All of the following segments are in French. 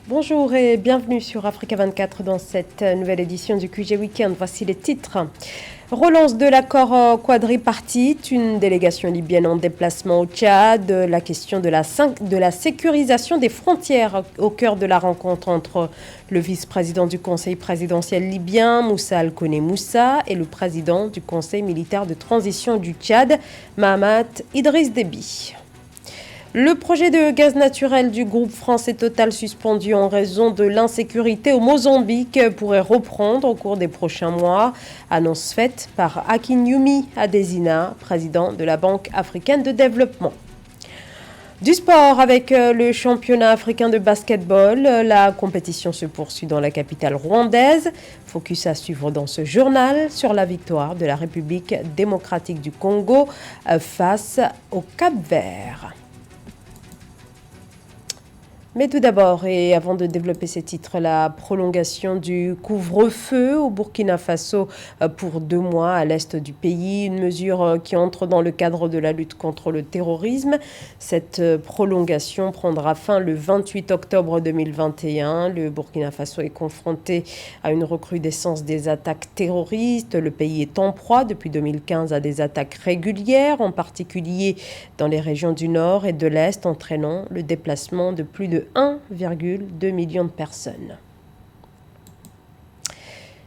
Bonjour et bienvenue sur Africa 24 dans cette nouvelle édition du QG Weekend. Voici les titres. Relance de l'accord quadripartite, une délégation libyenne en déplacement au Tchad, la question de la sécurisation des frontières au cœur de la rencontre entre le vice-président du Conseil présidentiel libyen, Moussa Al-Koné Moussa, et le président du Conseil militaire de transition du Tchad, Mahamat Idriss Déby. Le projet de gaz naturel du groupe français Total suspendu en raison de l'insécurité au Mozambique pourrait reprendre au cours des prochains mois. Annonce faite par Akinwumi Adesina, président de la Banque africaine de développement. Du sport avec le championnat africain de basketball. La compétition se poursuit dans la capitale rwandaise. Focus à suivre dans ce journal sur la victoire de la République démocratique du Congo face au Cap-Vert. Mais tout d'abord, et avant de développer ces titres, la prolongation du couvre-feu au Burkina Faso pour 2 mois à l'est du pays, une mesure qui entre dans le cadre de la lutte contre le terrorisme. Cette prolongation prendra fin le 28 octobre 2021. Le Burkina Faso est confronté à une recrudescence des attaques terroristes. Le pays est en proie depuis 2015 à des attaques régulières, en particulier dans les régions du nord et de l'est, entraînant le déplacement de plus de 1,2 million de personnes.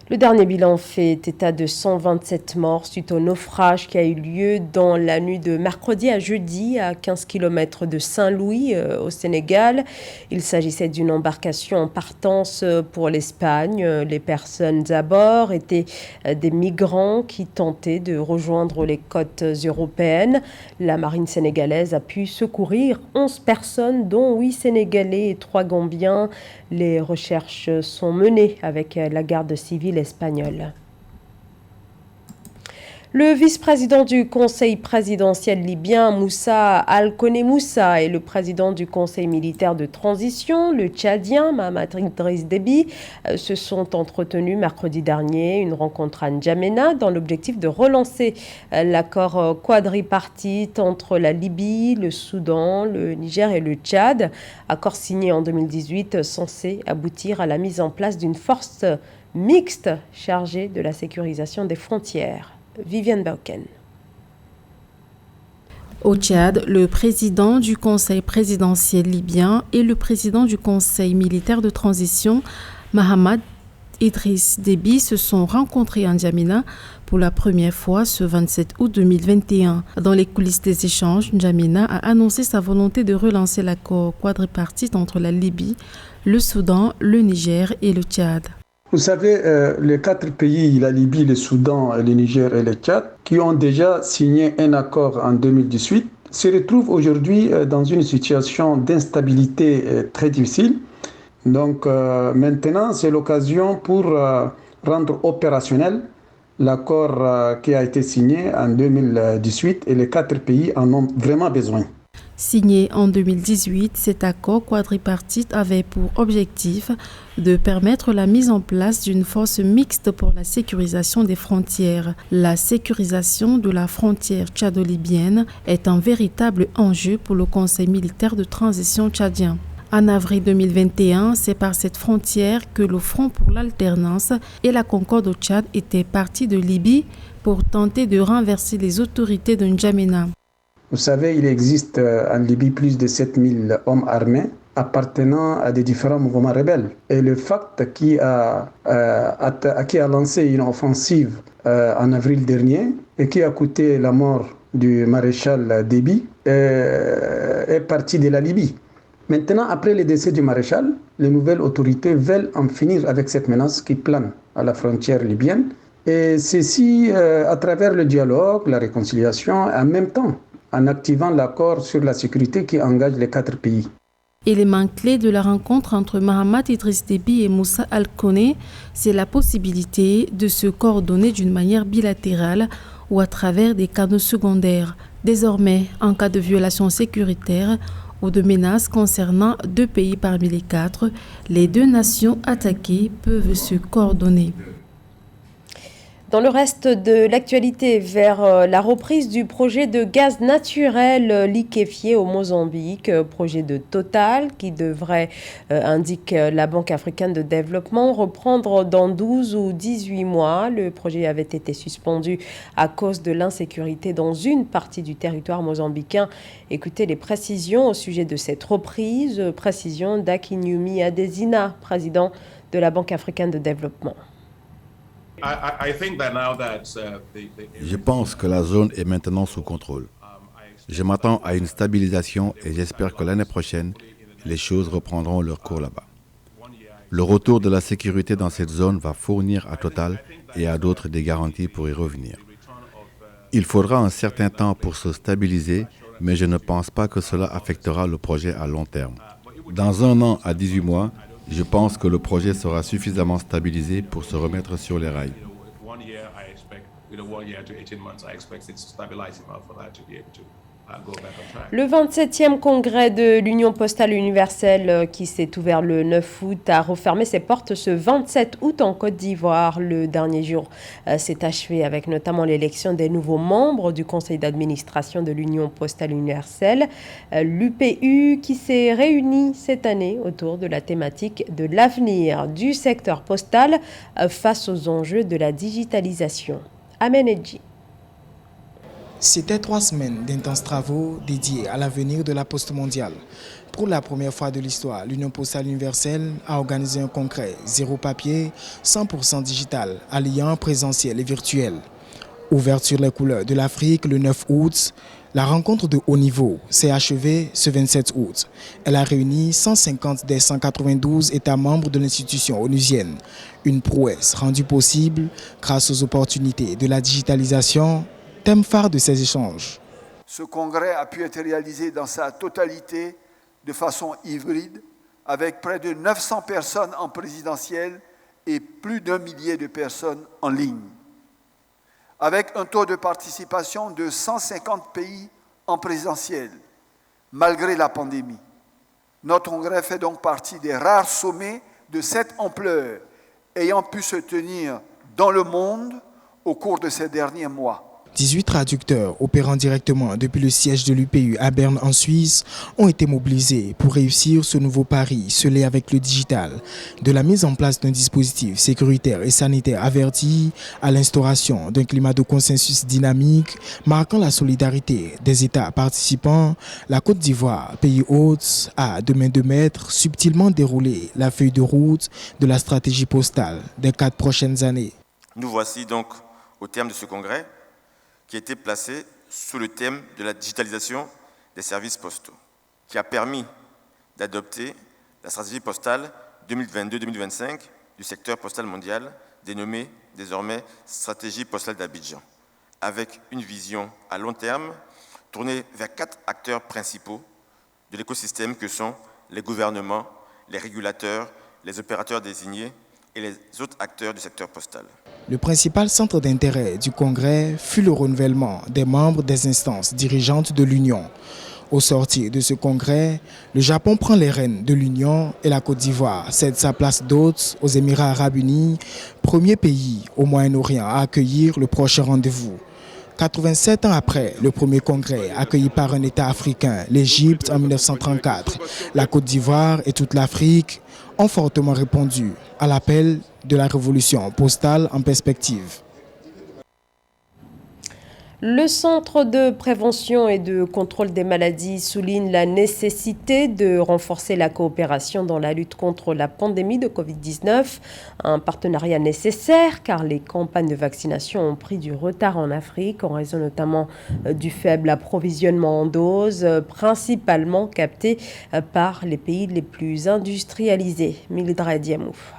Le dernier bilan fait état de 127 morts suite au naufrage qui a eu lieu dans la nuit de mercredi à jeudi à 15 km de Saint-Louis au Sénégal. Il s'agissait d'une embarcation en partance pour l'Espagne. Les personnes à bord étaient des migrants qui tentaient de rejoindre les côtes européennes. La marine sénégalaise a pu secourir 11 personnes, dont 8 Sénégalais et 3 Gambiens. Les recherches sont menées avec la garde civile espagnole. Le vice-président du Conseil présidentiel libyen, Moussa Al-Koné Moussa, et le président du Conseil militaire de transition, le Tchadien, Mahamat Idriss Déby, se sont entretenus mercredi dernier, une rencontre à N'Djamena, dans l'objectif de relancer l'accord quadripartite entre la Libye, le Soudan, le Niger et le Tchad. Accord signé en 2018, censé aboutir à la mise en place d'une force mixte chargée de la sécurisation des frontières. Viviane Bauken. Au Tchad, le président du Conseil présidentiel libyen et le président du Conseil militaire de transition, Mahamat Idriss Déby, se sont rencontrés à N'Djamena pour la première fois ce 27 août 2021. Dans les coulisses des échanges, N'Djamena a annoncé sa volonté de relancer l'accord quadripartite entre la Libye, le Soudan, le Niger et le Tchad. Vous savez, les 4 pays, la Libye, le Soudan, le Niger et le Tchad, qui ont déjà signé un accord en 2018, se retrouvent aujourd'hui dans une situation d'instabilité très difficile. Donc maintenant, c'est l'occasion pour rendre opérationnel l'accord qui a été signé en 2018 et les 4 pays en ont vraiment besoin. Signé en 2018, cet accord quadripartite avait pour objectif de permettre la mise en place d'une force mixte pour la sécurisation des frontières. La sécurisation de la frontière tchado-libyenne est un véritable enjeu pour le Conseil militaire de transition tchadien. En avril 2021, c'est par cette frontière que le Front pour l'alternance et la concorde au Tchad étaient partis de Libye pour tenter de renverser les autorités de N'Djamena. Vous savez, il existe en Libye plus de 7000 hommes armés appartenant à des différents mouvements rebelles. Et le FACT qui a lancé une offensive en avril dernier et qui a coûté la mort du maréchal Déby est parti de la Libye. Maintenant, après le décès du maréchal, les nouvelles autorités veulent en finir avec cette menace qui plane à la frontière libyenne. Et ceci à travers le dialogue, la réconciliation, en même temps en activant l'accord sur la sécurité qui engage les 4 pays. Élément clé de la rencontre entre Mahamat Idriss Déby et Moussa Al-Koné, c'est la possibilité de se coordonner d'une manière bilatérale ou à travers des canaux secondaires. Désormais, en cas de violation sécuritaire ou de menaces concernant 2 pays parmi les 4, les 2 nations attaquées peuvent se coordonner. Dans le reste de l'actualité, vers la reprise du projet de gaz naturel liquéfié au Mozambique, projet de Total qui devrait, indique la Banque africaine de développement, reprendre dans 12 ou 18 mois. Le projet avait été suspendu à cause de l'insécurité dans une partie du territoire mozambicain. Écoutez les précisions au sujet de cette reprise, précision d'Akinyumi Adesina, président de la Banque africaine de développement. Je pense que la zone est maintenant sous contrôle. Je m'attends à une stabilisation et j'espère que l'année prochaine, les choses reprendront leur cours là-bas. Le retour de la sécurité dans cette zone va fournir à Total et à d'autres des garanties pour y revenir. Il faudra un certain temps pour se stabiliser, mais je ne pense pas que cela affectera le projet à long terme. Dans 1 an à 18 mois, je pense que le projet sera suffisamment stabilisé pour se remettre sur les rails. Le 27e congrès de l'Union postale universelle qui s'est ouvert le 9 août a refermé ses portes ce 27 août en Côte d'Ivoire. Le dernier jour s'est achevé avec notamment l'élection des nouveaux membres du conseil d'administration de l'Union postale universelle, l'UPU, qui s'est réuni cette année autour de la thématique de l'avenir du secteur postal face aux enjeux de la digitalisation. Amen Edji. C'était 3 semaines d'intenses travaux dédiés à l'avenir de la poste mondiale. Pour la première fois de l'histoire, l'Union postale universelle a organisé un congrès zéro papier, 100% digital, alliant présentiel et virtuel. Ouverte sur les couleurs de l'Afrique le 9 août, la rencontre de haut niveau s'est achevée ce 27 août. Elle a réuni 150 des 192 États membres de l'institution onusienne. Une prouesse rendue possible grâce aux opportunités de la digitalisation, thème phare de ces échanges. Ce congrès a pu être réalisé dans sa totalité de façon hybride, avec près de 900 personnes en présentiel et plus d'1 millier de personnes en ligne. Avec un taux de participation de 150 pays en présentiel, malgré la pandémie. Notre congrès fait donc partie des rares sommets de cette ampleur ayant pu se tenir dans le monde au cours de ces derniers mois. 18 traducteurs opérant directement depuis le siège de l'UPU à Berne en Suisse ont été mobilisés pour réussir ce nouveau pari scellé avec le digital. De la mise en place d'un dispositif sécuritaire et sanitaire averti à l'instauration d'un climat de consensus dynamique marquant la solidarité des États participants, la Côte d'Ivoire, pays hôte, a de main de maître subtilement déroulé la feuille de route de la stratégie postale des 4 prochaines années. Nous voici donc au terme de ce congrès qui a été placé sous le thème de la digitalisation des services postaux, qui a permis d'adopter la stratégie postale 2022-2025 du secteur postal mondial, dénommée désormais Stratégie postale d'Abidjan, avec une vision à long terme tournée vers 4 acteurs principaux de l'écosystème que sont les gouvernements, les régulateurs, les opérateurs désignés et les autres acteurs du secteur postal. Le principal centre d'intérêt du congrès fut le renouvellement des membres des instances dirigeantes de l'Union. Au sortir de ce congrès, le Japon prend les rênes de l'Union et la Côte d'Ivoire cède sa place d'hôte aux Émirats arabes unis, premier pays au Moyen-Orient à accueillir le prochain rendez-vous. 87 ans après le premier congrès accueilli par un État africain, l'Égypte en 1934, la Côte d'Ivoire et toute l'Afrique ont fortement répondu à l'appel de la révolution postale en perspective. Le Centre de prévention et de contrôle des maladies souligne la nécessité de renforcer la coopération dans la lutte contre la pandémie de Covid-19. Un partenariat nécessaire car les campagnes de vaccination ont pris du retard en Afrique en raison notamment du faible approvisionnement en doses, principalement capté par les pays les plus industrialisés. Mildred Diamouf.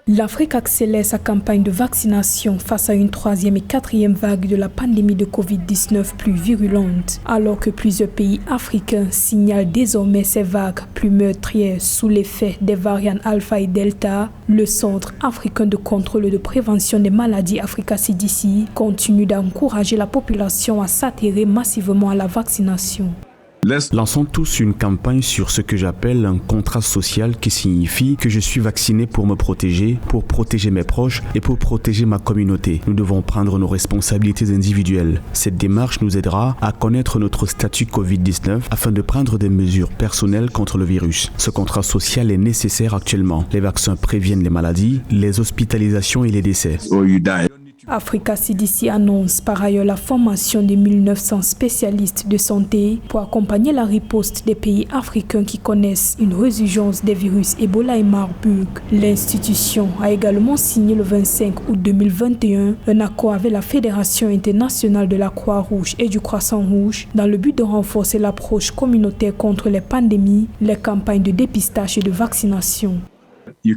L'Afrique accélère sa campagne de vaccination face à une 3e et 4e vague de la pandémie de Covid-19 plus virulente. Alors que plusieurs pays africains signalent désormais ces vagues plus meurtrières sous l'effet des variants Alpha et Delta, le Centre africain de contrôle et de prévention des maladies Africa CDC continue d'encourager la population à s'atterrir massivement à la vaccination. Lançons tous une campagne sur ce que j'appelle un contrat social qui signifie que je suis vacciné pour me protéger, pour protéger mes proches et pour protéger ma communauté. Nous devons prendre nos responsabilités individuelles. Cette démarche nous aidera à connaître notre statut Covid-19 afin de prendre des mesures personnelles contre le virus. Ce contrat social est nécessaire actuellement. Les vaccins préviennent les maladies, les hospitalisations et les décès. Africa CDC annonce par ailleurs la formation de 1900 spécialistes de santé pour accompagner la riposte des pays africains qui connaissent une résurgence des virus Ebola et Marburg. L'institution a également signé le 25 août 2021 un accord avec la Fédération internationale de la Croix-Rouge et du Croissant-Rouge dans le but de renforcer l'approche communautaire contre les pandémies, les campagnes de dépistage et de vaccination. Nous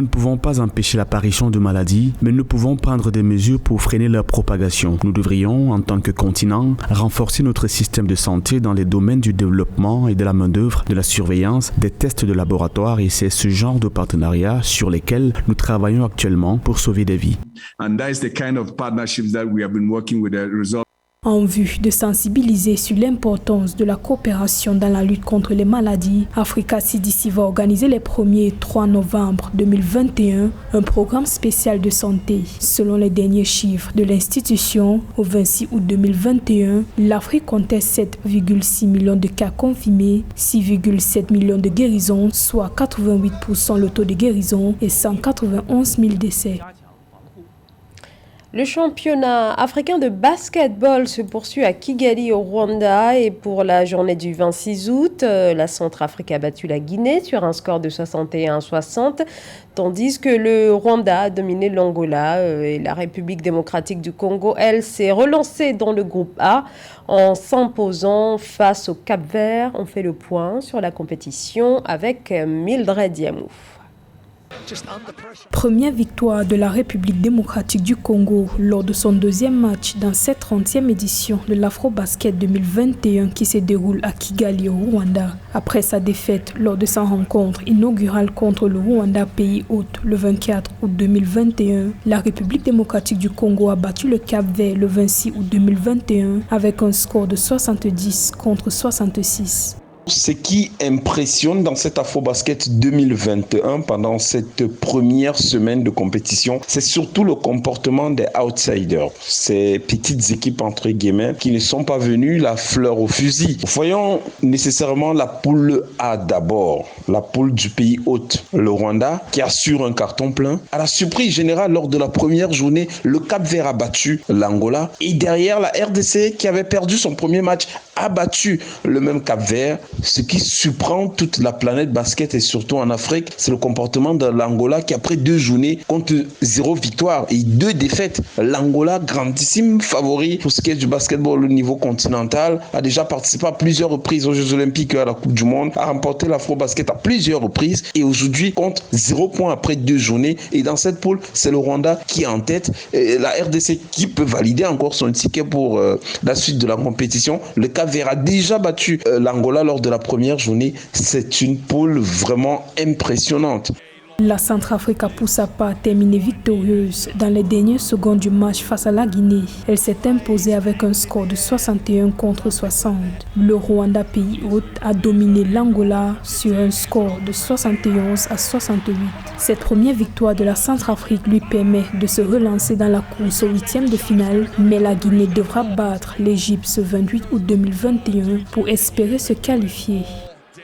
ne pouvons pas empêcher l'apparition de maladies, mais nous pouvons prendre des mesures pour freiner leur propagation. Nous devrions, en tant que continent, renforcer notre système de santé dans les domaines du développement et de la main-d'œuvre, de la surveillance, des tests de laboratoire, et c'est ce genre de partenariats sur lesquels nous travaillons actuellement pour sauver des vies. En vue de sensibiliser sur l'importance de la coopération dans la lutte contre les maladies, Africa CDC va organiser les 1er et 3 novembre 2021 un programme spécial de santé. Selon les derniers chiffres de l'institution, au 26 août 2021, l'Afrique comptait 7,6 millions de cas confirmés, 6,7 millions de guérisons, soit 88% le taux de guérison et 191 000 décès. Le championnat africain de basketball se poursuit à Kigali au Rwanda et pour la journée du 26 août, la Centrafrique a battu la Guinée sur un score de 61-60, tandis que le Rwanda a dominé l'Angola et la République démocratique du Congo, elle, s'est relancée dans le groupe A en s'imposant face au Cap-Vert. On fait le point sur la compétition avec Mildred Yamou. Première victoire de la République démocratique du Congo lors de son deuxième match dans cette 30e édition de l'Afro-Basket 2021 qui se déroule à Kigali au Rwanda. Après sa défaite lors de sa rencontre inaugurale contre le Rwanda, pays hôte, le 24 août 2021, la République démocratique du Congo a battu le Cap-Vert le 26 août 2021 avec un score de 70 contre 66. Ce qui impressionne dans cet Afro-Basket 2021 pendant cette première semaine de compétition, c'est surtout le comportement des outsiders, ces petites équipes entre guillemets qui ne sont pas venues la fleur au fusil. Voyons nécessairement la poule A d'abord, la poule du pays hôte, le Rwanda, qui assure un carton plein. À la surprise générale, lors de la première journée, le Cap-Vert a battu l'Angola et derrière la RDC qui avait perdu son premier match a battu le même Cap-Vert. Ce qui surprend toute la planète basket et surtout en Afrique, c'est le comportement de l'Angola qui après 2 journées compte 0 victoire et 2 défaites. L'Angola, grandissime favori pour ce qui est du basketball au niveau continental, a déjà participé à plusieurs reprises aux Jeux Olympiques et à la Coupe du Monde, a remporté l'Afro-Basket à plusieurs reprises et aujourd'hui compte 0 points après 2 journées. Et dans cette poule, c'est le Rwanda qui est en tête. Et la RDC qui peut valider encore son ticket pour la suite de la compétition. Le Cap-Vert a déjà battu l'Angola lors de la première journée. C'est une poule vraiment impressionnante. La Centrafrique a pour sa part terminé victorieuse dans les dernières secondes du match face à la Guinée. Elle s'est imposée avec un score de 61 contre 60. Le Rwanda, pays hôte, a dominé l'Angola sur un score de 71 à 68. Cette première victoire de la Centrafrique lui permet de se relancer dans la course au 8e de finale, mais la Guinée devra battre l'Égypte ce 28 août 2021 pour espérer se qualifier.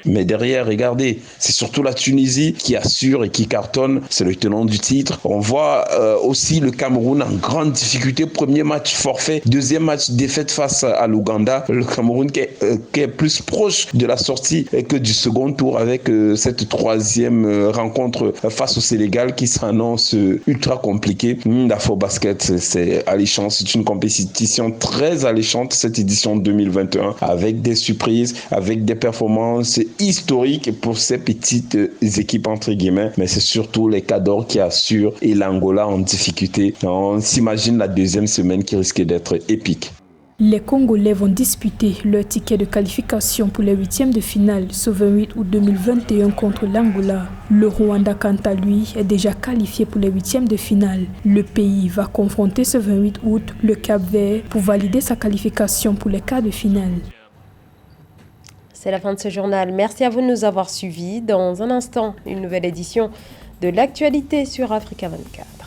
Mais derrière, regardez, c'est surtout la Tunisie qui assure et qui cartonne. C'est le tenant du titre. On voit aussi le Cameroun en grande difficulté. Premier match forfait, deuxième match défaite face à l'Ouganda. Le Cameroun qui est plus proche de la sortie que du second tour avec cette troisième rencontre face au Sénégal qui s'annonce ultra compliquée. L'Afro-Basket, c'est alléchant. C'est une compétition très alléchante cette édition 2021 avec des surprises, avec des performances historique pour ces petites équipes entre guillemets, mais c'est surtout les Cadors qui assurent et l'Angola en difficulté. On s'imagine la deuxième semaine qui risque d'être épique. Les Congolais vont disputer leur ticket de qualification pour les huitièmes de finale ce 28 août 2021 contre l'Angola. Le Rwanda, quant à lui, est déjà qualifié pour les huitièmes de finale. Le pays va confronter ce 28 août le Cap-Vert pour valider sa qualification pour les quarts de finale. C'est la fin de ce journal. Merci à vous de nous avoir suivis. Dans un instant, une nouvelle édition de l'actualité sur Africa 24.